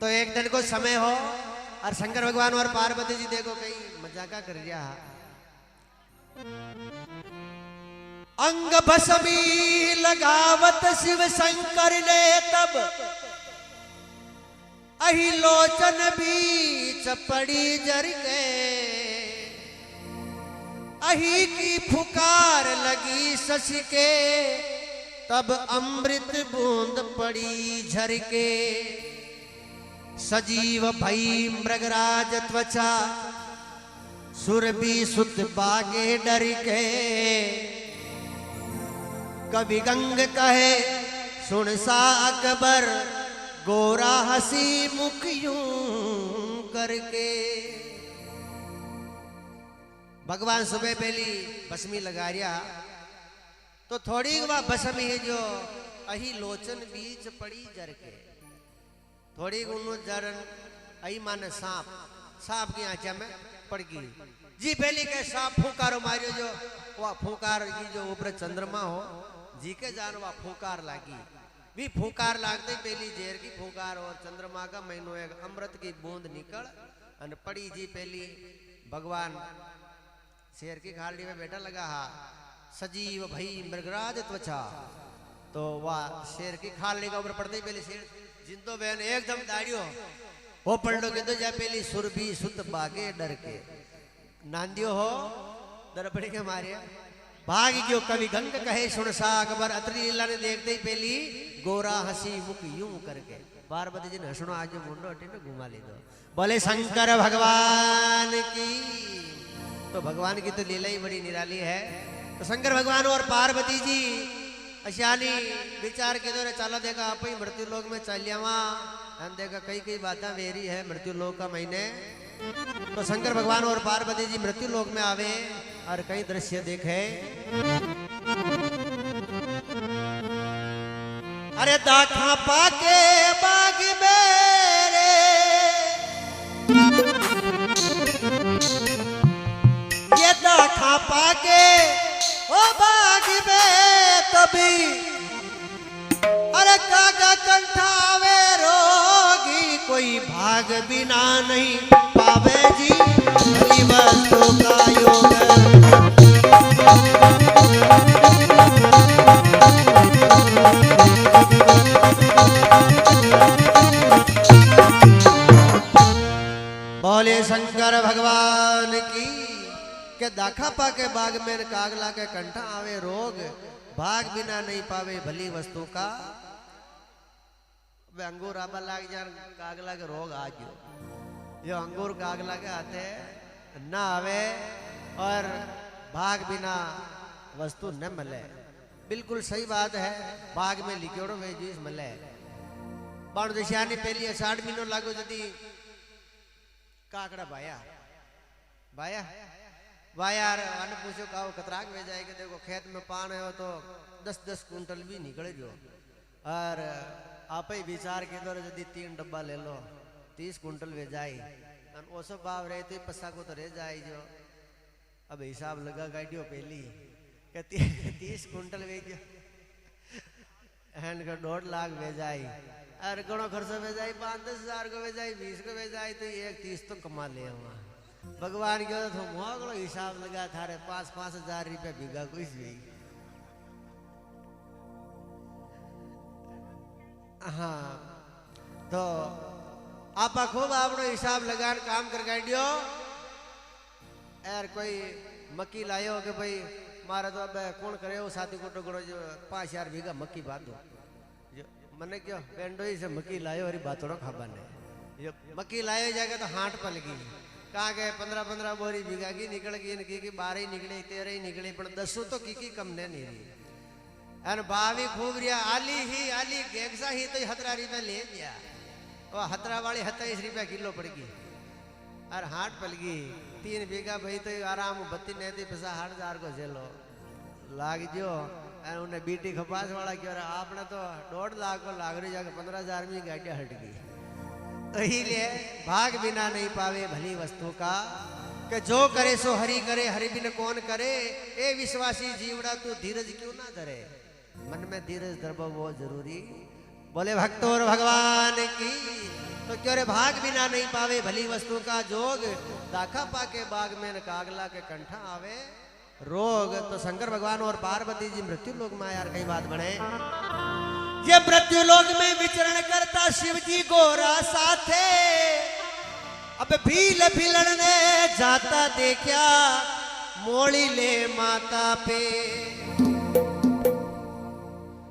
तो एक दिन को समय हो और शंकर भगवान और पार्वती जी देखो कहीं मजाका कर रहा। अंग भस्मी लगावत शिव शंकर ने तब अहि लोचन बीच पड़ी जर के अहि की फुकार लगी शशि के तब अमृत बूंद पड़ी झरके सजीव भई मृगराज त्वचा सुरभि सुत बागे डर के कवि गंग कहे सुन सा अकबर गोरा हसी मुख यूं करके। भगवान सुबह पहली भस्मी लगा रिया तो थोड़ी वह भस्मी है जो अही लोचन बीच पड़ी जर के थोड़ी उन्हों जरन अही माने सांप सांप की आंचा में पड़ गई जी। पहली के सांप फूकारो मारियो जो वह फूकार की जो ऊपर चंद्रमा हो जी के जान वह फूकार लागी भी फूकार लागते पहली जेर की फूकार और चंद्रमा का महीनों एक अमृत की बूंद निकल अन पड़ी जी। पहली भगवान शेर की खालड़ी में बैठा लगा हा सजीव भई मृगराज त्वचा तो वह शेर की खालड़ी का ऊपर पड़ते पहले शेर जिंदो बहन एकदम दाड़ियो हो पलटो के तो जा पहली सुरभि सुत बागे डर के नांदियो हो दरपड़े के मारे भाग गयो कवि गंग कहे सुन सा अकबर अतरी लीला ने देखते ही पहली गोरा हसी मुख यूं करके पार्वती जी ने हसनो आज मुंडो हटी ने घुमा ली दो बोले शंकर भगवान की। तो भगवान की तो लीला ही बड़ी निराली है। तो शंकर भगवान और पार्वती जी अशानी विचार के दौरे चाला देखा आप ही मृत्यु लोक में चलियावा हम देखा कई कई बातें वेरी है मृत्यु लोक का महीने। तो शंकर भगवान और पार्वती जी मृत्यु लोक में आवे और कई दृश्य देखे। अरे दाखा पाके बाग मेरे ये दाखा पाके ओ बाग में तभी अरे कागा कंठावे रोगी कोई भाग बिना नहीं पावे जी भली वस्तु का योग। बोले शंकर भगवान की के दाखा पाके बाग में कागला के कंठा आवे रोग भाग बिना नहीं पावे भली वस्तु का। अंगूर आबा लाग जान कागला के रोग आ गयो जो अंगूर कागला के आते ना आवे और भाग बिना वस्तु न मिले। बिल्कुल सही बात है बाग में लिखोड़ो वे चीज मिले बाण दिशानी पहली 60 महीनों लागो जदी काकड़ा बाया बाया वायार अन पूछो काओ कतराक में जाएगा देखो खेत में पान है तो 10-10 कुंटल भी निकले जो और आप ही विचार के दौर यदि 3 डब्बा ले लो 30 कुंटल वे जाए ओसो भाव रहे तो पस्सा को तो रह जाए जो अब हिसाब लगा गाड़ियों पहली 30 कुंटल वे जो हैंड का 1.5 लाख वे जाए और घणो खर्चो वे जाए 5-10 हजार को वे जाए 20 को वे जाए तो 1-30 तो कमा ले वहां भगवान क्यों तो मोगलो हिसाब लगा थारे 5-5 हजार रुपया बीघा कुछ भी। हाँ तो आप खूब आपनो हिसाब लगान काम कर गाड़ियो यार कोई मक्की लायो कि भाई मारा तो अब कौन करे वो साथी को टुकड़ो जो 5,000 बीघा मक्की बांधो जो मने क्यों पेंडो ही से मक्की लायो और बातों खाबा ने जो मक्की लायो जाएगा तो हाथ पल गई कहा गए 15-15 बोरी बीघा की निकल गई इनकी 12 ही निकले 13 ही निकले पर 10 तो की कम ने नहीं रही एन भावी खूब रिया आली गेगसा ही तो 17 रुपया ले लिया वो 17 वाली 27 रुपया किलो पड़ गई और हाट पल गई 3 बीघा भाई तो आराम 32 नहीं थी 50,000 को झेलो लाग जो उन्हें बीटी खपास वाला क्यों आपने तो 1.5 लाख को लाग रही जाकर 15,000 में गाड़ियां हट गई। तो लिए भाग बिना नहीं पावे भली वस्तु का कि जो करे सो हरि करे हरि बिन कौन करे ए विश्वासी जीवड़ा तू धीरज क्यों ना धरे मन में धीरज धरबो बहुत जरूरी। बोले भक्तों और भगवान की तो क्यों रे भाग बिना नहीं पावे भली वस्तु का जोग, दाखा पाके बाग में न कागला के कंठा आवे रोग। तो शंकर भगवान और पार्वती जी मृत्यु लोक में यार कई बात बने। ये मृत्यु लोक में विचरण करता शिव जी गोरा साथे, अब भील भिलड़ने जाता देखा मोड़ी ले माता पे।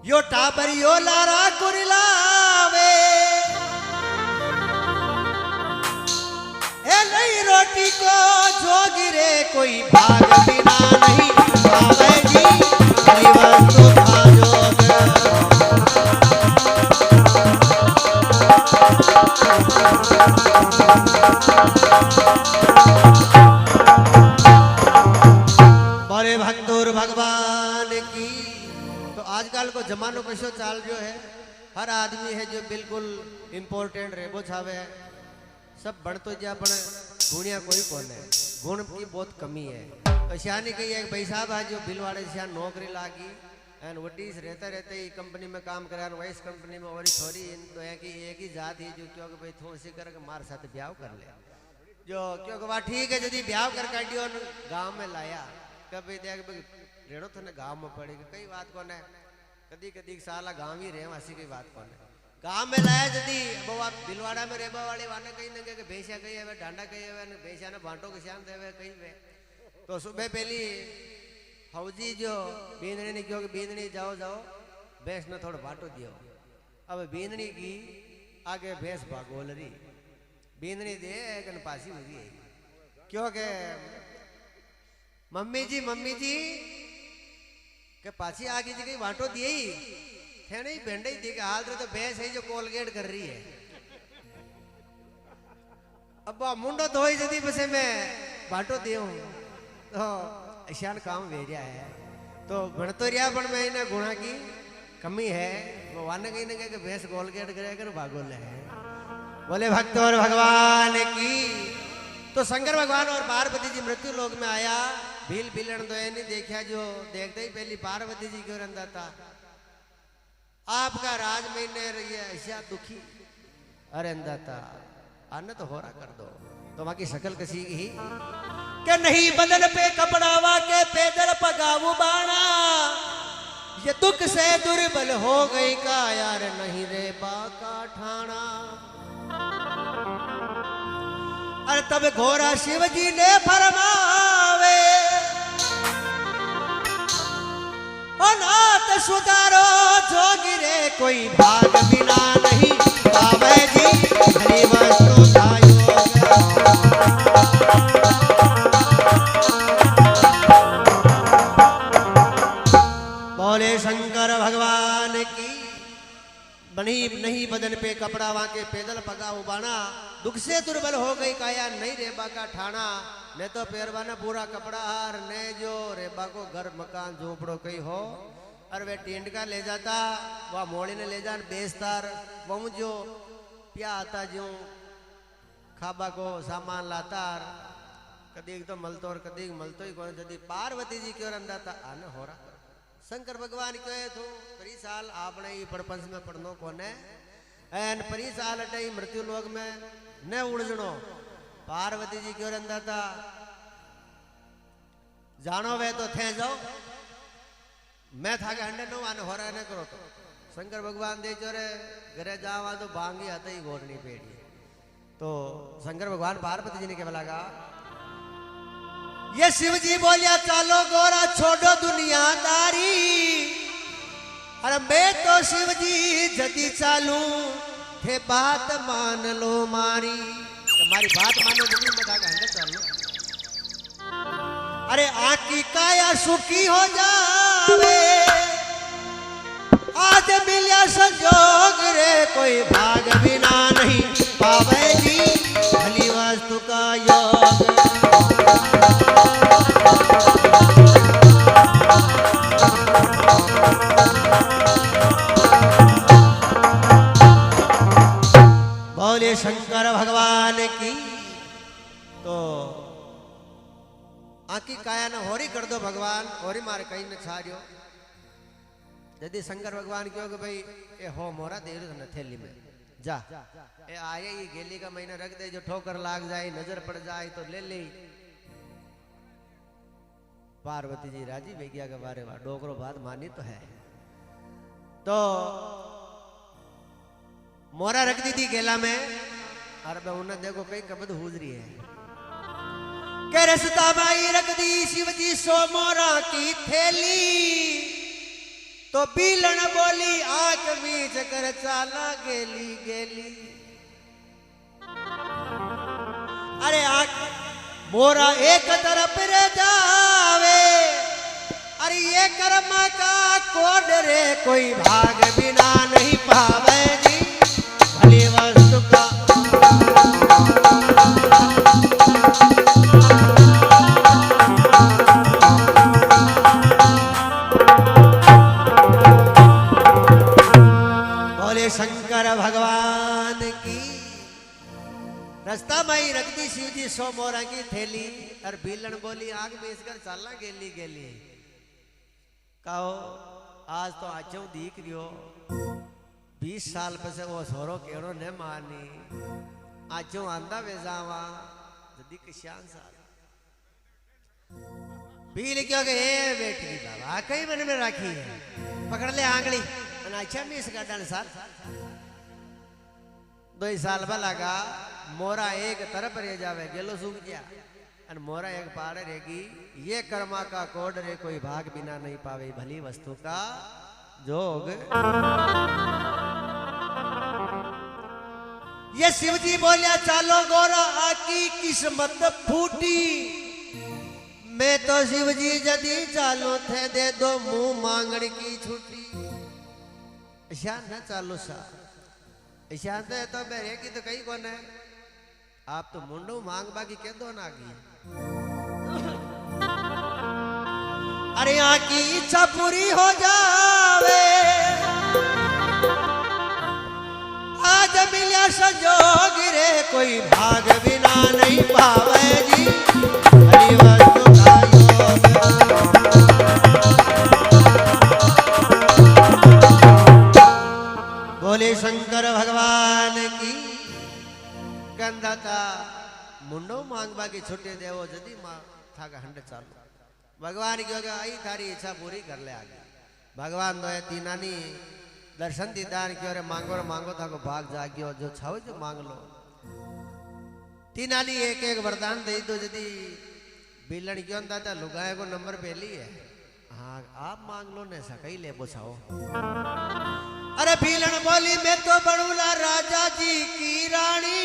यो टाबर यो लारा कुरिलावे, ए नहीं रोटी को जोगिरे कोई भाग बिना नहीं पावे जी, भली वस्तु का जोग। बोले भक्तोर भगवान की। तो आजकल को जमानो कैसो चाल जो है, हर आदमी है जो बिल्कुल इम्पोर्टेंट रेबो छावे है, सब बढ़ तो जा पण गुणिया कोई कौन है, गुण की बहुत कमी है। तो श्यानी कही एक भाई साहब है जो बिलवाड़े श्यान नौकरी लागी एंड वटीस रहते रहते ही कंपनी में काम करा, वही कंपनी में और थोड़ी तो है कि एक ही जात ही जो क्योंकि भाई थोड़ी सी करके मार साथ ब्याह कर ले, जो क्योंकि वह ठीक है यदि ब्याह कर काटियो गाँव में लाया कभी देख रेड़ो थे गाँव में पड़ेगी कई बात कौन है, कदी कदी साला गाँव ही रहे ऐसी कोई बात कौन है। गाँव में लाया यदि वो आप बिलवाड़ा में रेबा वाले वाने कहीं न कहीं भैंसिया कही है डांडा कही है भैंसिया ने भांटो के श्याम देवे कहीं वे। तो सुबह पहली फौजी जो बींदनी ने क्योंकि बींदनी जाओ जाओ भैंस ने थोड़ा भाटो दियो, अब बींदनी की आगे भैंस भागोल रही, बींदनी दे पासी हुई है क्योंकि मम्मी जी के पासी आगे जी कहीं भाटो दिए ही थे नहीं भेंडे ही थी हाल रहे तो भैंस है जो कोलगेट कर रही है। अब मुंडो धोई जदी बसे मैं भाटो दियो तो ऐशान काम भेजा है तो भणतो रिया पण में इन्हें गुणा की कमी है, वो वाने कहीं न कहीं भैंस कोलगेट करे कर भागोल है। बोले भक्त और भगवान की। तो शंकर भगवान और पार्वती जी मृत्यु लोक में आया, भील भिलण तो नहीं देखा जो देखते ही पहली पार्वती जी क्यों रंदा था, आपका राज महीने रही ऐसा दुखी अरे अंदाता आने तो हो रहा कर दो। तो वहां की शकल कसी ही कि नहीं बदन पे कपड़ावा के पैदल पगाऊ बाणा, ये दुख से दुर्बल हो गई का यार नहीं रे बाका ठाना। अरे तब घोरा शिव जी ने फरमावे ओ नाथ सुधारो जोगिरे कोई भाग बिना नहीं पावे जी, भली वस्तु का योग। बोले शंकर भगवान की। बनी नहीं बदन पे कपड़ा वहां के पैदल पगा उबाना, दुख से दुर्बल हो गई काया नहीं रेबा का ठाना। ने तो पैरवाना पूरा कपड़ा हार ने जो रेबा को घर मकान झोपड़ो कई हो, और वे टेंट का ले जाता वह मोड़ी ने ले जान बेचतार वो जो प्या आता जो खाबा को सामान लातार कदी तो मलतो और कदी मलतो ही कौन। यदि पार्वती जी क्यों रंदा था आने हो रहा शंकर भगवान क्यों है तू परी साल आपने ही परपंच में पढ़नो कोने एन परी साल अटे मृत्यु लोक में न उड़जनो। पार्वती जी क्यों रंदा था जानो वे तो थे जाओ मैं था के हंडे नो आने हो रहा न करो। तो शंकर भगवान दे चोरे घरे जावा तो बांगी आते ही गोरनी पेड़ी। तो शंकर भगवान पार्वती जी ने क्या लगा ये शिव जी बोलिया चालो गोरा छोड़ो दुनियादारी, अरे मैं तो शिव जी जदी चालू थे बात मान लो मारी, तुम्हारी बात मानो जदी मैं धागा हंडे चालू। अरे आकी काया सुखी हो जावे आज मिलिया संजोग रे कोई भाग बिना नहीं पावे जी, भली वस्तु का योग। बोले शंकर भगवान की। तो आकी काया न होरी कर दो भगवान, होरी मारे कहीं न छाड़ियो। यदि शंकर भगवान क्यों कि भाई ए हो मोरा दे दो न थैली में जा ए आए ये गेली का महीना रख दे, जो ठोकर लाग जाए नजर पड़ जाए तो ले ले। पार्वती जी राजी वेगिया के बारे में डोकरो बात मानी तो है। तो मोरा रख दी थी गेला में, अरे उन्हें देखो कई कबद हुज रही है के रसता बाई रख दी शिवजी सो मोरा की थैली। तो बीलन बोली आंख बीच कर चाला गेली गेली। अरे आंख मोरा एक तरफ रे जावे, अरे ये कर्म का कोड रे कोई भाग बिना नहीं पावे जी। भली वस्तु का शंकर भगवान की। रास्ता माई रख दी शिवजी सो मोरा की थैली, और बीलन बोली आग बेच कर चालना गेली गेली। कहो आज तो आचो दीख रियो, 20 साल पसे वो सोरो केड़ो ने मानी। आचो आंदा वेजावा जदी किशान साल बील क्यों के बेटी बाबा कई मन में राखी है, पकड़ ले आंगली। अच्छा में इस गार्डन साल 2 साल लगा मोरा एक तरफ रह जावे गेलो सूख गया, और मोरा एक पार रहेगी। ये कर्मा का कोड रे कोई भाग बिना नहीं पावे, भली वस्तु का जोग। ये शिवजी बोलिया चालो गोरा आकी किस्मत फूटी। मैं तो शिवजी जदी चालो थे दे दो मुंह मांगड़ की छुट्टी। ईशान न चालू सा ईशान तो बेरेगी तो कहीं कौन है, आप तो मुंडो मांग बाकी कह दो ना की। अरे यहाँ की इच्छा पूरी हो जावे, आज मिलिया संजोग रे कोई भाग बिना नहीं पावे जी। हरि वस्तु का योग। बोले शंकर भगवान की। कंदाता मुंडो मांगबा की छुट्टी देवो जदी मां था का हंड चालू। भगवान की होगा आई थारी इच्छा पूरी कर ले आगे। भगवान दो तीनानी दर्शन दीदार की ओर मांगो मांगो था को भाग जागियो, जो छाओ जो मांग लो। तीनानी एक एक वरदान दे दो जदी बिलन क्यों दाता लुगाए को नंबर पहली है। हाँ आप मांग लो ने सही ले पूछाओ। अरे भीलन बोली मैं तो बनूला राजा जी की रानी।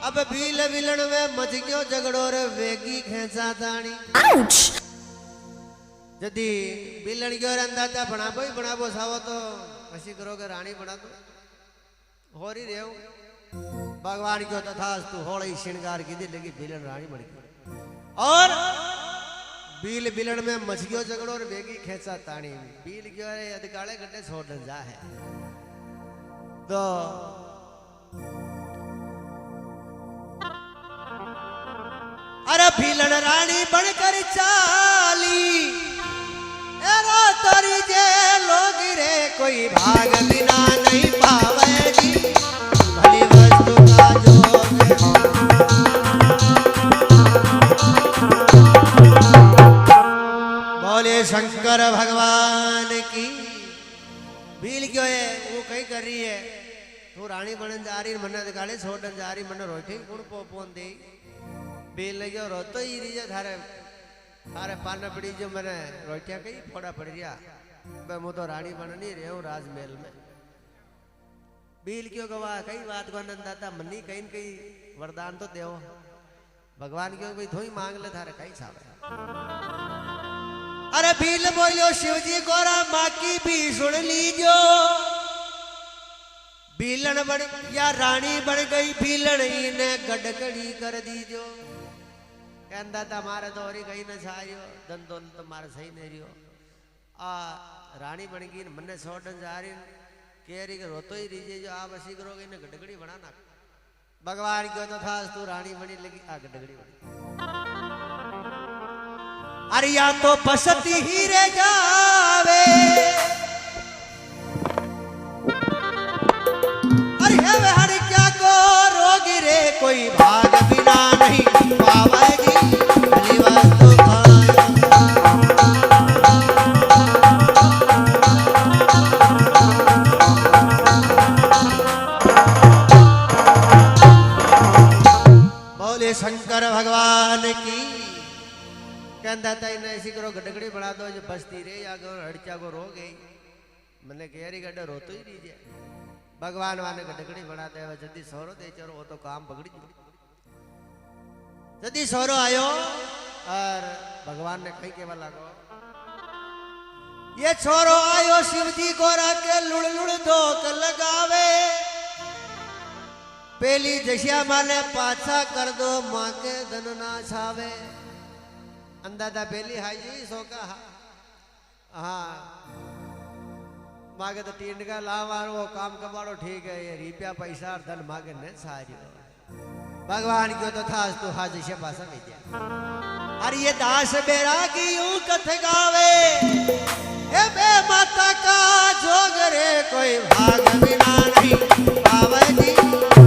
अब भील विलन में मच गयो झगड़ो रे वेगी खेचा दानी। यदि बिलन क्यों अंदाजा बनाबो सावो तो ऐसी करोगे रानी बना दो हो रही रेव। भगवान क्यों तथास्तु होली श्रृंगार की दी लगी बिलन रानी बन गई। और बील बिलन में मच गयो झगड़ो और बेगी खेचा तानी। बील गयो रे अधिकाले गड्ढे छोड़ जा है। तो अरे भीलन रानी बनकर चाली, एरो तोरी जे लोग रे कोई भाग बिना नहीं पावे जी। भली वस्तु का जोग। बोले शंकर भगवान की। भील क्यों है वो कहीं कर रही है, तू रानी बनन जा रही मन गाले छोड़न जा रही मन रोटी गुण पोपोन दे। भील ने क्यों रोतो ही रही है थारे थारे पाना पड़ी जो मैंने रोटियां कहीं फोड़ा पड़ गया। मैं तो रानी बन नहीं रही हूँ राजमहल में। भील क्यों गवा कई बात को आनंद आता मनी कहीं कहीं वरदान तो देव। भगवान क्यों भाई थोड़ी मांग ले थारे कहीं सावे। अरे भील बोलियो शिवजी गोरा माँ की भी सुन लीजो। भीलन बन या रानी बन गई भीलन इन्हें गड़गड़ी कर दीजो। कहता तुम्हारे तो और कहीं न छायो धन दोन तुम्हारे सही नहीं रियो। आ रानी बन गई मन्ने छोड़न जा रही कह रही रोतो ही रही जो आप ऐसी करोगे इन्हें गड़गड़ी बनाना। भगवान क्यों तो था तू रानी बनी लगी आ गड़गड़ी बनी। अरे या तो बसती ही रह जावे ऐसी करो गडगड़ी बना दो जो बसती रे या हड़चा को रो गई मैंने केरी गड्ढे रोतो ही नहीं जाए भगवान वाने गडगड़ी बना दे जल्दी सोरो दे चलो वो तो काम पकड़ी जल्दी सोरो आयो और भगवान ने कहीं केवल लगो ये छोरो आयो शिव जी को राके लुड़ लुड़ धोक लगावे पहली जशिया माने पाछा कर दो माँ के धन ना छावे अंदाजा पहली हाई जी सो का हाँ मागे तो टीन का लावार वो काम कमाड़ो ठीक है ये रुपया पैसा और धन मागे ने सारी भगवान क्यों तो था तू हाज से भाषा में दिया अरे ये दास बेरा की यूं कथ गावे हे बे माता का जोग रे कोई भाग बिना नहीं पावे जी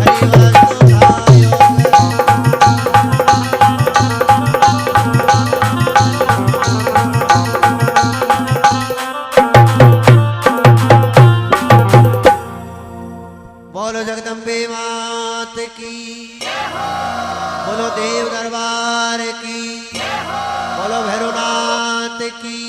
हरि वस्तु बोलो जगदम्बे मात की बोलो देव दरबार की बोलो भैरवनाथ की